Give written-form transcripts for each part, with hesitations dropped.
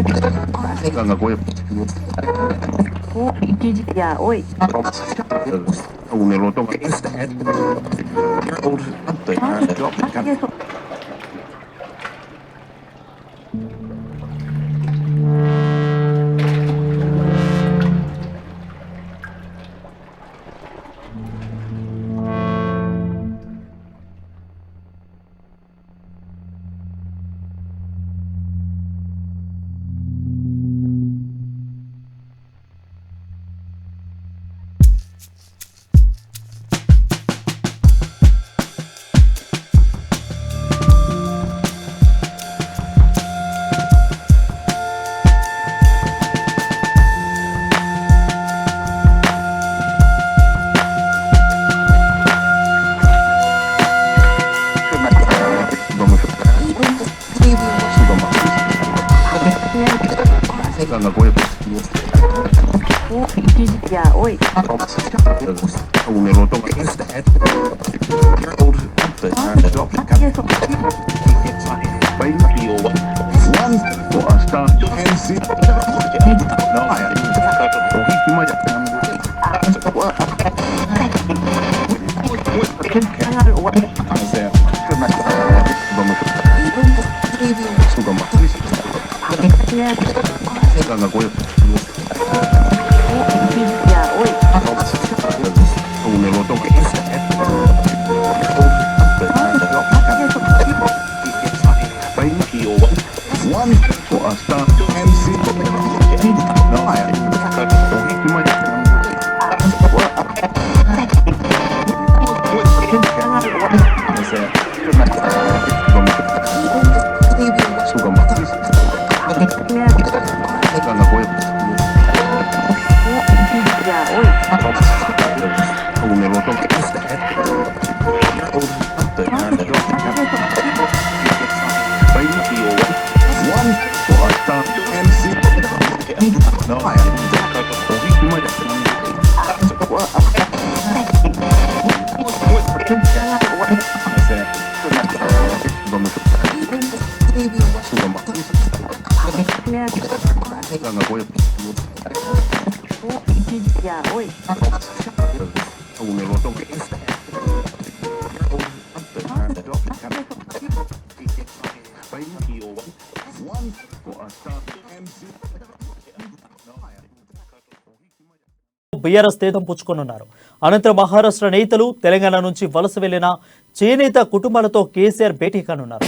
Ganga gue Ya, oi. un eloto Ganga gue Ya, oi. un eloto one for a start MC Ganga gue Ya, oi. un eloto one for a start MC Ganga gue Ya, oi. un eloto one for a start MC Ganga gue Ya, oi. un eloto one for a start MC BRS తీర్థం పుచ్చుకొనున్నారు. అనంతరం మహారాష్ట్ర నేతలు, తెలంగాణ నుంచి వలస వెళ్లిన చేనేత కుటుంబాలతో కేసీఆర్ భేటీ కానున్నారు.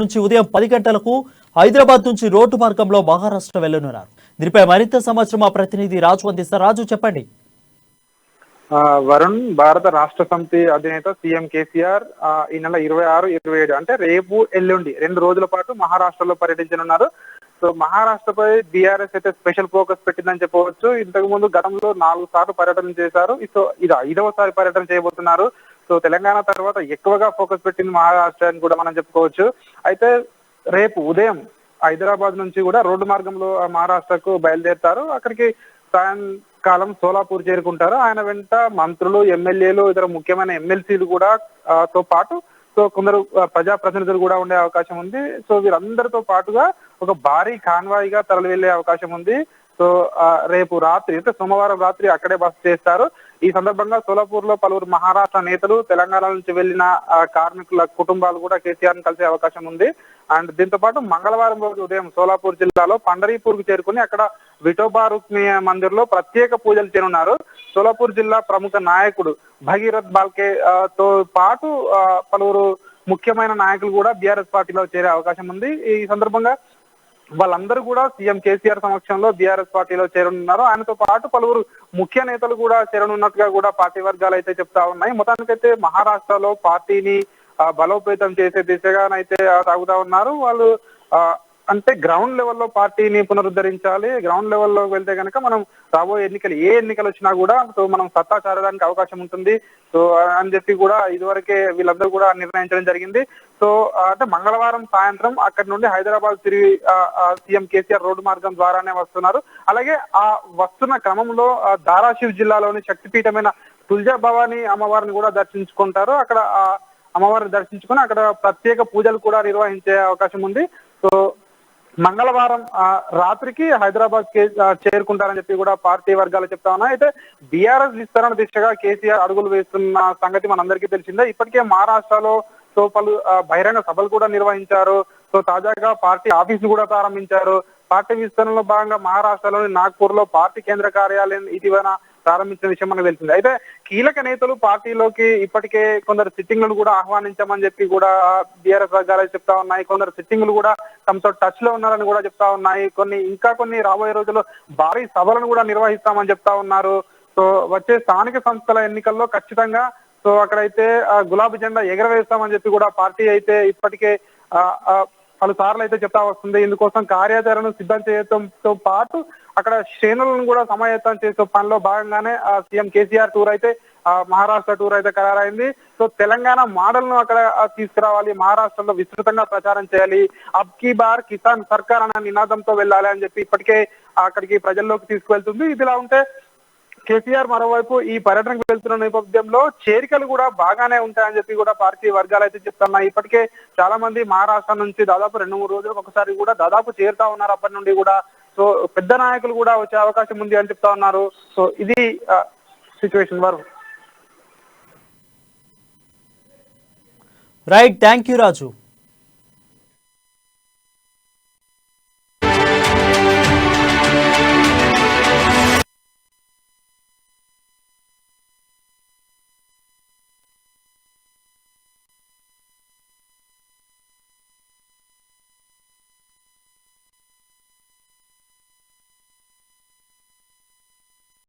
నుంచి ఉదయం 10 గంటలకు హైదరాబాద్ నుంచి రోడ్డు మార్గంలో మహారాష్ట్ర వెళ్లనున్నారు. దీనిపై మరింత సమాచారం మా ప్రతినిధి రాజు అందిస్తారు. రాజు చెప్పండి. వరుణ్, భారత రాష్ట్ర సమితి అధినేత సీఎం కేసీఆర్ ఈ నెల 26, 27 అంటే రేపు ఎల్లుండి 2 రోజుల పాటు మహారాష్ట్రలో పర్యటించనున్నారు. సో మహారాష్ట్రపై బీఆర్ఎస్ అయితే స్పెషల్ ఫోకస్ పెట్టిందని చెప్పవచ్చు. ఇంతకు ముందు గతంలో 4 సార్లు పర్యటన చేశారు. సో ఇది 5వసారి పర్యటన చేయబోతున్నారు. సో తెలంగాణ తర్వాత ఎక్కువగా ఫోకస్ పెట్టింది మహారాష్ట్ర అని కూడా మనం చెప్పుకోవచ్చు. అయితే రేపు ఉదయం హైదరాబాద్ నుంచి కూడా రోడ్డు మార్గంలో మహారాష్ట్రకు బయలుదేరుతారు. అక్కడికి సాయంకాలం సోలాపూర్ చేరుకుంటారు. ఆయన వెంట మంత్రులు, ఎమ్మెల్యేలు, ఇతర ముఖ్యమైన ఎమ్మెల్సీలు కూడా తో పాటు సో కొందరు ప్రజాప్రతినిధులు కూడా ఉండే అవకాశం ఉంది. సో వీరందరితో పాటుగా ఒక భారీ కాన్వాయ్ గా తరలి వెళ్లే అవకాశం ఉంది. సో రేపు రాత్రి అంటే సోమవారం రాత్రి అక్కడే బస చేస్తారు. ఈ సందర్భంగా సోలాపూర్ లో పలువురు మహారాష్ట్ర నేతలు, తెలంగాణ నుంచి వెళ్లిన కార్మికుల కుటుంబాలు కూడా కేసీఆర్ ని కలిసే అవకాశం ఉంది. అండ్ దీంతో పాటు మంగళవారం రోజు ఉదయం సోలాపూర్ జిల్లాలో పండరీపూర్ కు చేరుకుని అక్కడ విఠోబా రుక్మిణి మందిర్ లో ప్రత్యేక పూజలు చేయనున్నారు. సోలాపూర్ జిల్లా ప్రముఖ నాయకుడు భగీరథ్ బాల్కే తో పాటు పలువురు ముఖ్యమైన నాయకులు కూడా బీఆర్ఎస్ పార్టీలో చేరే అవకాశం ఉంది. ఈ సందర్భంగా వాళ్ళందరూ కూడా సీఎం కేసీఆర్ సమక్షంలో బీఆర్ఎస్ పార్టీలో చేరనున్నారు. ఆయనతో పాటు పలువురు ముఖ్య నేతలు కూడా చేరనున్నట్టుగా కూడా పార్టీ వర్గాలు అయితే చెప్తా ఉన్నాయి. మొత్తానికైతే మహారాష్ట్రలో పార్టీని బలోపేతం చేసే దిశగానైతే సాగుతా ఉన్నారు. వాళ్ళు అంటే గ్రౌండ్ లెవెల్లో పార్టీని పునరుద్ధరించాలి. గ్రౌండ్ లెవెల్లో వెళ్తే కనుక మనం రాబోయే ఎన్నికలు ఏ ఎన్నికలు వచ్చినా కూడా సో మనం సత్తా చారడానికి అవకాశం ఉంటుంది. సో అని చెప్పి కూడా ఇదివరకే వీళ్ళందరూ కూడా నిర్ణయించడం జరిగింది. సో అంటే మంగళవారం సాయంత్రం అక్కడి నుండి హైదరాబాద్ తిరిగి సీఎం కేసీఆర్ రోడ్డు మార్గం ద్వారానే వస్తున్నారు. అలాగే ఆ వస్తున్న క్రమంలో ధారాషివ్ జిల్లాలోని శక్తిపీఠమైన తుల్జా భవానీ అమ్మవారిని కూడా దర్శించుకుంటారు. అక్కడ అమ్మవారిని దర్శించుకుని అక్కడ ప్రత్యేక పూజలు కూడా నిర్వహించే అవకాశం ఉంది. సో మంగళవారం రాత్రికి హైదరాబాద్ చేరుకుంటారని చెప్పి కూడా పార్టీ వర్గాలు చెప్తా ఉన్నాయి. అయితే బీఆర్ఎస్ విస్తరణ దిశగా కేసీఆర్ అడుగులు వేస్తున్న సంగతి మనందరికీ తెలిసిందే. ఇప్పటికే మహారాష్ట్రలో సో పలు బహిరంగ సభలు కూడా నిర్వహించారు. సో తాజాగా పార్టీ ఆఫీసులు కూడా ప్రారంభించారు. పార్టీ విస్తరణలో భాగంగా మహారాష్ట్రలోని నాగ్పూర్ లో పార్టీ కేంద్ర కార్యాలయం ఇటీవల ప్రారంభించిన విషయం మనకు తెలిసింది. అయితే కీలక నేతలు పార్టీలోకి ఇప్పటికే కొందరు సిట్టింగ్లను కూడా ఆహ్వానించామని చెప్పి కూడా బీఆర్ఎస్ వర్గాలు చెప్తా ఉన్నాయి. కొందరు సిట్టింగ్లు కూడా తమతో టచ్ లో ఉన్నారని కూడా చెప్తా ఉన్నాయి. కొన్ని రాబోయే రోజుల్లో భారీ సభలను కూడా నిర్వహిస్తామని చెప్తా ఉన్నారు. సో వచ్చే స్థానిక సంస్థల ఎన్నికల్లో ఖచ్చితంగా సో అక్కడైతే గులాబీ జెండా ఎగరవేస్తామని చెప్పి కూడా పార్టీ అయితే ఇప్పటికే పలుసార్లు అయితే చెప్తా వస్తుంది. ఇందుకోసం కార్యాచరణను సిద్ధం చేయడంతో పాటు అక్కడ శ్రేణులను కూడా సమాయత్తం చేసే పనిలో భాగంగానే సీఎం కేసీఆర్ టూర్ అయితే మహారాష్ట్ర టూర్ అయితే ఖరారైంది. సో తెలంగాణ మోడల్ ను అక్కడ తీసుకురావాలి, మహారాష్ట్రలో విస్తృతంగా ప్రచారం చేయాలి, అబ్ కీ బార్ కిసాన్ సర్కార్ అనే నినాదంతో వెళ్ళాలి అని చెప్పి ఇప్పటికే అక్కడికి ప్రజల్లోకి తీసుకువెళ్తుంది. ఇదిలా ఉంటే కేసీఆర్ మరోవైపు ఈ పర్యటనకు వెళ్తున్న నేపథ్యంలో చేరికలు కూడా బాగానే ఉంటాయని చెప్పి కూడా పార్టీ వర్గాలు అయితే చెప్తున్నాయి. ఇప్పటికే చాలా మంది మహారాష్ట్ర నుంచి దాదాపు 2-3 రోజులకు ఒకసారి కూడా దాదాపు చేరుతా ఉన్నారు. అప్పటి నుండి కూడా సో పెద్ద నాయకులు కూడా వచ్చే అవకాశం ఉంది అని చెప్తా ఉన్నారు. సో ఇది సిచ్యువేషన్ వరకు. Right, thank you Raju.